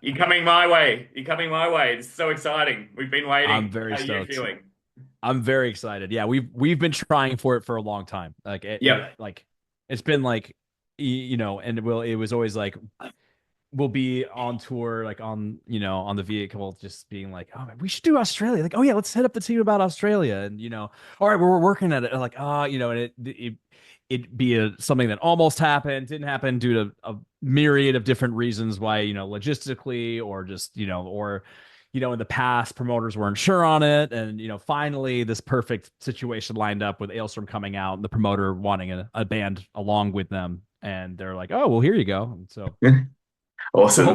You're coming my way. You're coming my way. It's so exciting. We've been I'm waiting. very How are you stoked. feeling? I'm very excited. Yeah, we've been trying for it for a long time. Like Yep. like it's been like and it was always like we'll be on tour, like on on the vehicle, just being like, oh man, we should do Australia. Like, oh yeah, let's hit up the team about Australia, and all right, we're working at it. Like, and it be something that almost happened, didn't happen due to a myriad of different reasons why, logistically or just or in the past promoters weren't sure on it, and finally this perfect situation lined up with Ailstorm coming out and the promoter wanting a band along with them, and they're like, oh well, here you go. And so Awesome.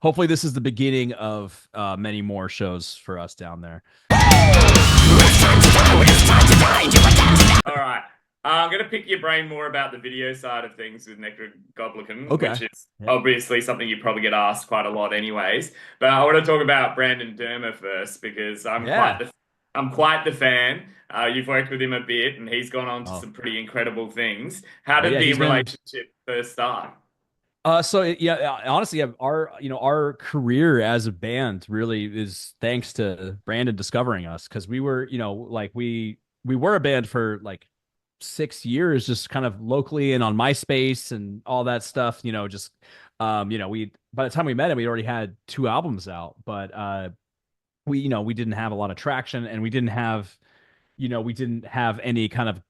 hopefully this is the beginning of many more shows for us down there. All right. I'm going to pick your brain more about the video side of things with Nekrogoblikon, Okay. which is Yeah. obviously something you probably get asked quite a lot anyways. But I want to talk about Brandon Dermer first because Yeah. I'm quite the fan. You've worked with him a bit and he's gone on to Oh. some pretty incredible things. How Oh did yeah, the he's been relationship first start? honestly, yeah, our career as a band really is thanks to Brandon discovering us, because we were, like we were a band for like 6 years, just kind of locally and on MySpace and all that stuff. Just we by the time we met him, we already had two albums out, but we didn't have a lot of traction, and we didn't have any kind of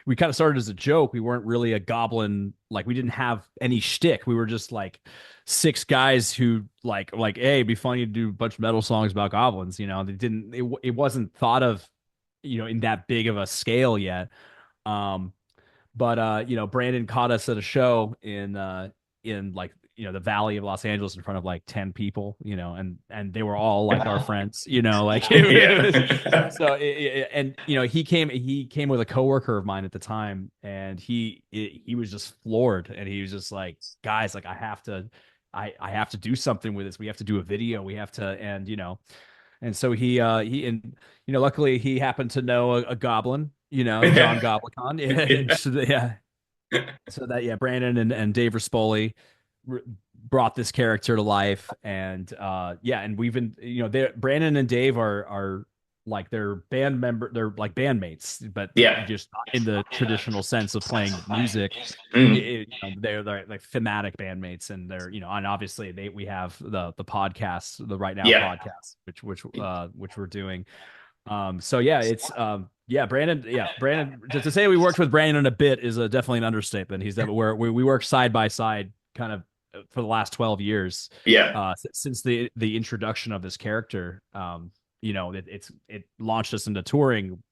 we kind of started as a joke. We weren't really a goblin. Like, we didn't have any shtick. We were just like six guys who hey, it'd be funny to do a bunch of metal songs about goblins. They didn't. It wasn't thought of, in that big of a scale yet. Um, but Brandon caught us at a show in like the Valley of Los Angeles in front of like 10 people, and they were all like our friends, like it was. Yeah. So and he came with a coworker of mine at the time, and he was just floored, and he was just like, guys, like I have to do something with this. We have to do a video. We have to, and so luckily he happened to know a goblin, John Yeah. Goblikon. Yeah. Yeah. So that, yeah, Brandon and Dave Rispoli brought this character to life, and yeah, and we've been, Brandon and Dave are like, they're like bandmates, but Yeah. just not in the traditional sense of playing music. Mm. They're like thematic bandmates, and they're, and obviously we have the podcast, the Right Now Yeah. podcast, which we're doing. So yeah, it's Brandon. To say we worked with Brandon a bit is definitely an understatement. He's definitely, we work side by side, kind of, for the last 12 years, Yeah. since the introduction of this character. It launched us into touring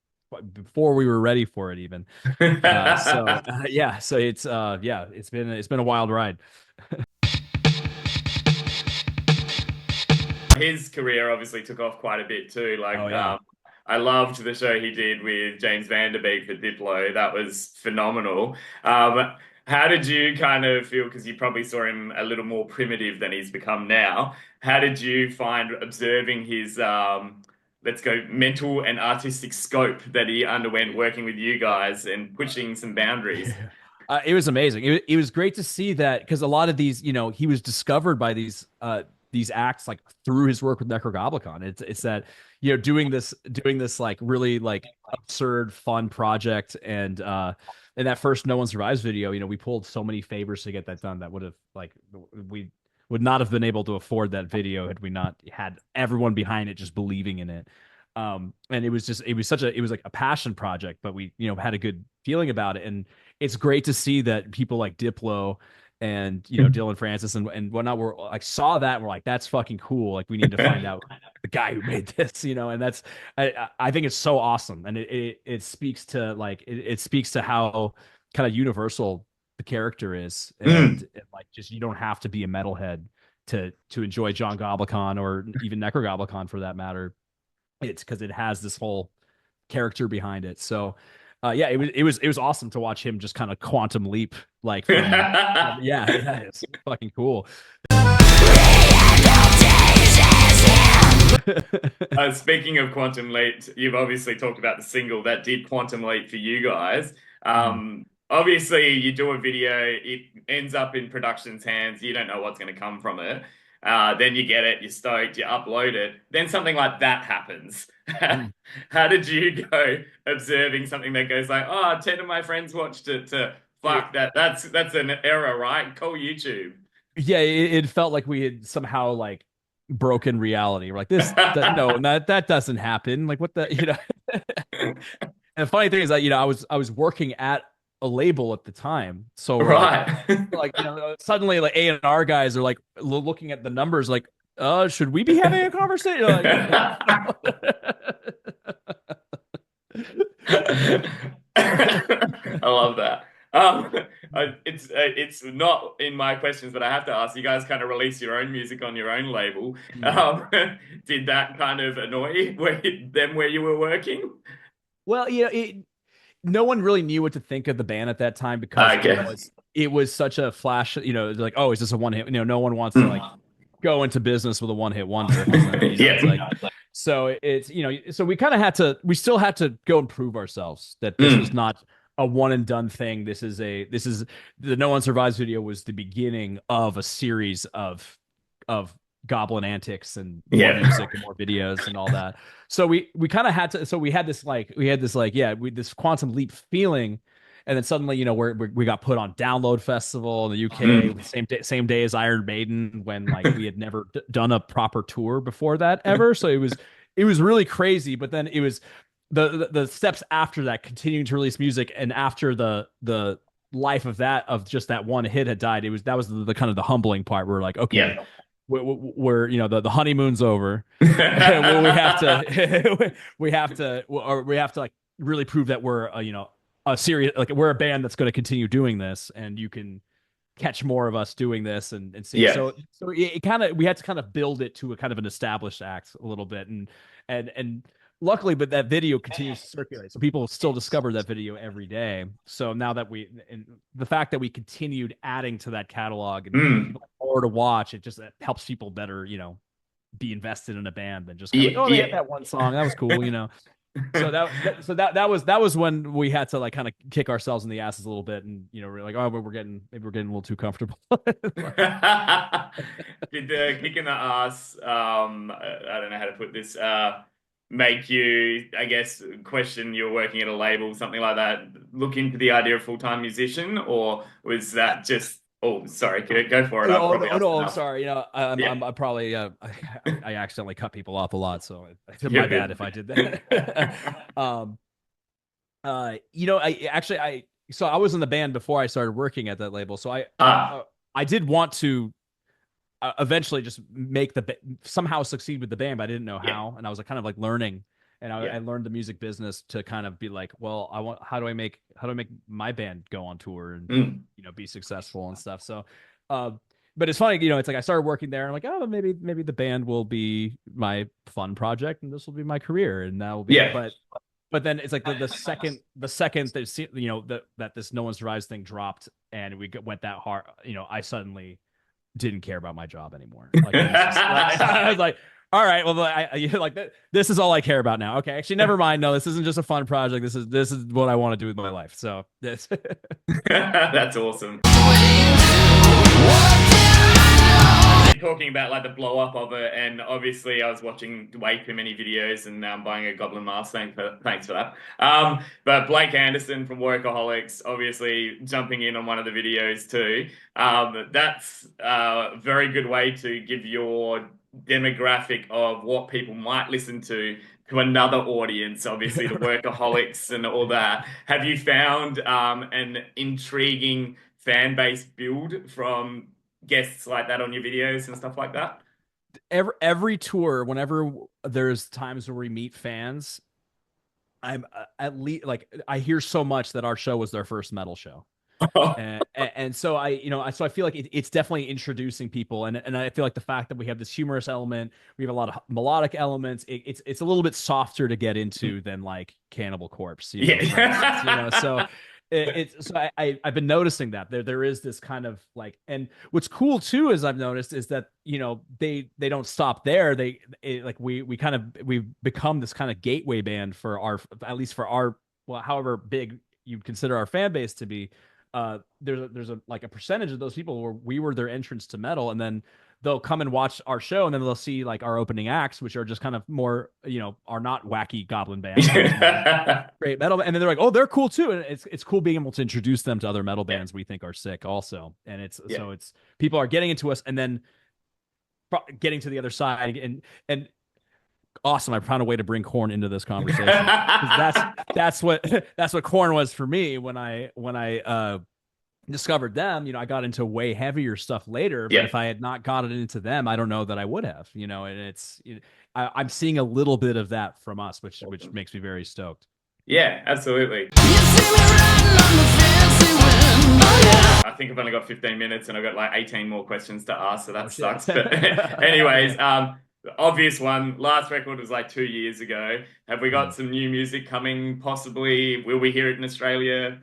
before we were ready for it even. Yeah, so it's been a wild ride. His career obviously took off quite a bit too. Oh yeah. I loved the show he did with James Vanderbeek for Diplo. That was phenomenal. How did you kind of feel? Because you probably saw him a little more primitive than he's become now. How did you find observing his, let's go, mental and artistic scope that he underwent working with you guys and pushing some boundaries? It was amazing. It was great to see that, because a lot of these, he was discovered by these acts, like through his work with Nekrogoblikon. It's that, doing this like really like absurd fun project, and in that first No One Survives video, we pulled so many favors to get that done that would have, like, we would not have been able to afford that video had we not had everyone behind it just believing in it. And it was like a passion project, but we, had a good feeling about it. And it's great to see that people like Diplo and, Dylan Francis and whatnot were like, saw that and were like, that's fucking cool. Like, we need to find out the guy who made this, and that's, I think it's so awesome. And it speaks to, like, it speaks to how kind of universal the character is. Mm. And like, just, you don't have to be a metalhead to enjoy John Goblikon, or even Necrogoblikon for that matter. It's because it has this whole character behind it. So yeah, it was awesome to watch him just kind of quantum leap, like, from yeah, it's fucking cool. Speaking of Quantum Leap, you've obviously talked about the single that did Quantum Leap for you guys. Mhm. Obviously, you do a video, it ends up in production's hands. You don't know what's going to come from it. Then you get it, you're stoked, you upload it. Then something like that happens. Mm. How did you go observing something that goes like, oh, 10 of my friends watched it to It, fuck that. That's an error, right? Call YouTube. yeah, it felt like we had somehow like broken reality. We're like this, that, no, that doesn't happen. Like what the, And the funny thing is that I was working at a label at the time, so we're like Right. suddenly like A&R guys are like looking at the numbers like, should we be having a conversation? Like, I love that. It's not in my questions, but I have to ask. You guys kind of release your own music on your own label. Hmm. Um, did that kind of annoy them where you were working? Well, no one really knew what to think of the band at that time because Okay. it was such a flash. Like, oh, is this a one hit? No one wants to like Mm. go into business with a one hit wonder. It's like Yeah. so it's so we kind of had to we still had to go and prove ourselves that this was Mm. not a one and done thing. This is the No One Survives video was the beginning of a series of goblin antics and more Yeah. music and more videos and all that. So we kind of had to so we had this like this quantum leap feeling. And then suddenly, we got put on Download Festival in the UK Mm. the same day as Iron Maiden when like we had never done a proper tour before that ever. So it was really crazy. But then it was the steps after that, continuing to release music, and after the life of just that one hit had died, that was the kind of the humbling part. Where we're like, okay, Yeah. we're the honeymoon's over. Well, we have to we have to like really prove that we're a serious like we're a band that's going to continue doing this, and you can catch more of us doing this and see. Yeah. So it kind of we had to kind of build it to a kind of an established act a little bit, and luckily, but that video continues to circulate, so people still discover that video every day. So now that and the fact that we continued adding to that catalog and Mm. people have more to watch, it helps people better, be invested in a band than just kind of Yeah. like, oh, they had Yeah. that one song, that was cool. So that was when we had to like kind of kick ourselves in the asses a little bit, and we're like, oh, but we're getting a little too comfortable. Did the kick in the ass, I don't know how to put this, make you, I guess, question you're working at a label, something like that, look into the idea of full-time musician, or was that just, oh, sorry, go for it. I've Oh, probably no, asked no, I'm enough. sorry. Yeah, I probably I accidentally cut people off a lot, so my you're bad good. if I did that. I actually so I was in the band before I started working at that label, so Ah, I did want to eventually just make somehow succeed with the band, but I didn't know yeah, how, and I was like kind of like learning, and yeah. I learned the music business to kind of be like, well, how do I make my band go on tour and Mm, be successful and stuff. So, uh, but it's funny, it's like I started working there, and I'm like, oh, maybe the band will be my fun project, and this will be my career, and that will be. yeah. But then it's like the second that that this No One Survives thing dropped, and went that hard, I suddenly didn't care about my job anymore. Like it was just like, I was like, all right, well, like this is all I care about now. Okay, actually, never mind. No, this isn't just a fun project. This is what I want to do with my life. So this. That's awesome. Talking about like the blow up of it, and obviously I was watching way too many videos, and now I'm buying a Goblin mask. Thanks for that. But Blake Anderson from Workaholics, obviously jumping in on one of the videos too. That's a very good way to give your demographic of what people might listen to another audience. Obviously, the workaholics and all that. Have you found an intriguing fan base build from guests like that on your videos and stuff like that? every tour, whenever there's times where we meet fans, I'm at least like I hear so much that our show was their first metal show. And so so I feel like it's definitely introducing people, and I feel like the fact that we have this humorous element, we have a lot of melodic elements. It's a little bit softer to get into than like Cannibal Corpse, for instance. Yeah. So it's so I've been noticing that there is this kind of like, and what's cool too is I've noticed is that they don't stop there. Like we've become this kind of gateway band for at least for our, well, however big you'd consider our fan base to be. There's a like a percentage of those people where we were their entrance to metal, and then they'll come and watch our show, and then they'll see like our opening acts, which are just kind of more, are not wacky goblin bands, they're just more great metal, and then they're like, oh, they're cool too, and it's cool being able to introduce them to other metal Yeah. bands we think are sick also, and Yeah. it's people are getting into us, and then getting to the other side, and awesome. I found a way to bring Korn into this conversation because that's what that's what Korn was for me when I discovered them. I got into way heavier stuff later, but Yeah. if I had not gotten into them, I don't know that I would have. And I'm seeing a little bit of that from us, which Awesome. makes me very stoked. Yeah, absolutely. You see me riding on the fancy wind. Oh yeah. I think I've only got 15 minutes and I've got like 18 more questions to ask, so Oh that shit. sucks. But anyways, the obvious one, last record was like 2 years ago. Have we got some new music coming possibly? Will we hear it in Australia?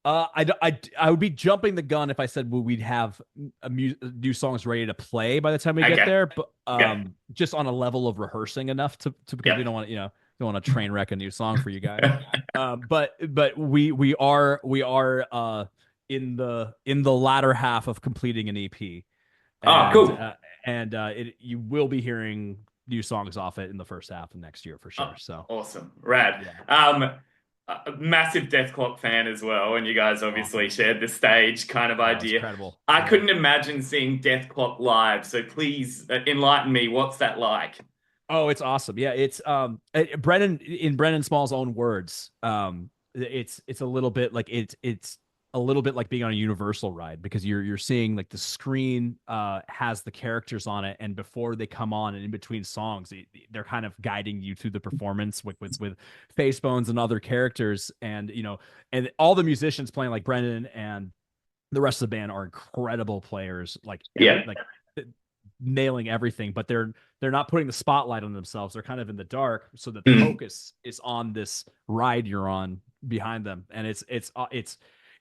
I would be jumping the gun if I said we'd have new songs ready to play by the time we get Okay. there, but Yeah. just on a level of rehearsing enough to because we Yeah. don't want to don't want to train wreck a new song for you guys. But we are in the latter half of completing an EP, Oh, and cool. you will be hearing new songs off it in the first half of next year for Oh, sure. So awesome. Rad. yeah, A massive Death Clock fan as well, and you guys obviously awesome. shared the stage kind of Oh, it's idea. incredible. I Yeah. couldn't imagine seeing Death Clock live, so please enlighten me. What's that like? Oh, it's awesome. Yeah, it's Brennan Small's own words. It's a little bit like it's a little bit like being on a Universal ride because you're seeing like the screen has the characters on it, and before they come on and in between songs, they're kind of guiding you through the performance with face bones and other characters, and all the musicians playing like Brennan and the rest of the band are incredible players, like Yeah. nailing everything, but they're not putting the spotlight on themselves. They're kind of in the dark, so that the Mm. focus is on this ride you're on behind them, and it's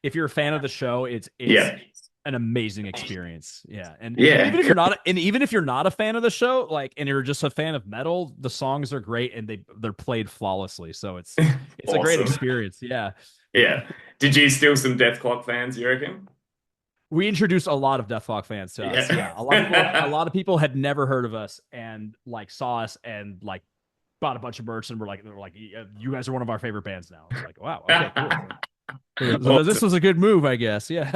if you're a fan of the show, it's Yeah. an amazing experience. Yeah, and Yeah. even if you're not, and even if you're not a fan of the show, like, and you're just a fan of metal, the songs are great and they're played flawlessly. So it's a great Awesome. experience. Yeah. Yeah. Did you steal some Death Clock fans, you reckon? We introduced a lot of Death Clock fans to us. Yeah. Yeah, a lot of people had never heard of us and like saw us and like bought a bunch of merch and they were like, "Yeah, you guys are one of our favorite bands now." I was like, wow, okay, cool. So this Awesome. was a good move, I guess. Yeah.